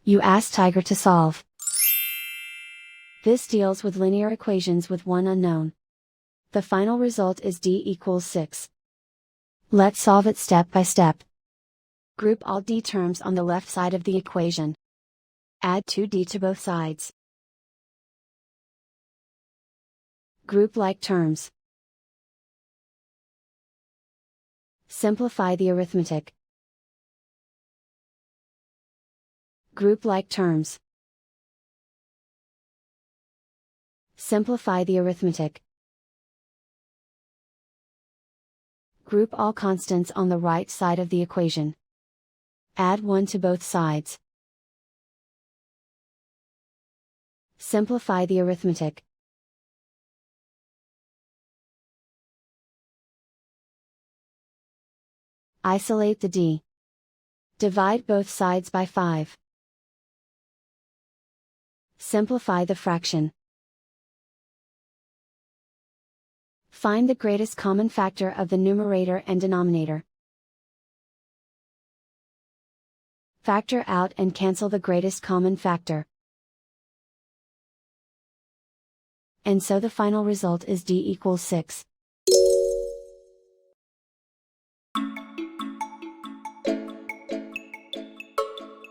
You ask Tiger to solve. This deals with linear equations with one unknown. The final result is d equals 6. Let's solve it step by step. Group all d terms on the left side of the equation. Add 2d to both sides. Group like terms. Simplify the arithmetic. Group like terms. Simplify the arithmetic. Group all constants on the right side of the equation. Add 1 to both sides. Simplify the arithmetic. Isolate the d. Divide both sides by 5. Simplify the fraction. Find the greatest common factor of the numerator and denominator. Factor out and cancel the greatest common factor. And so the final result is d equals 6.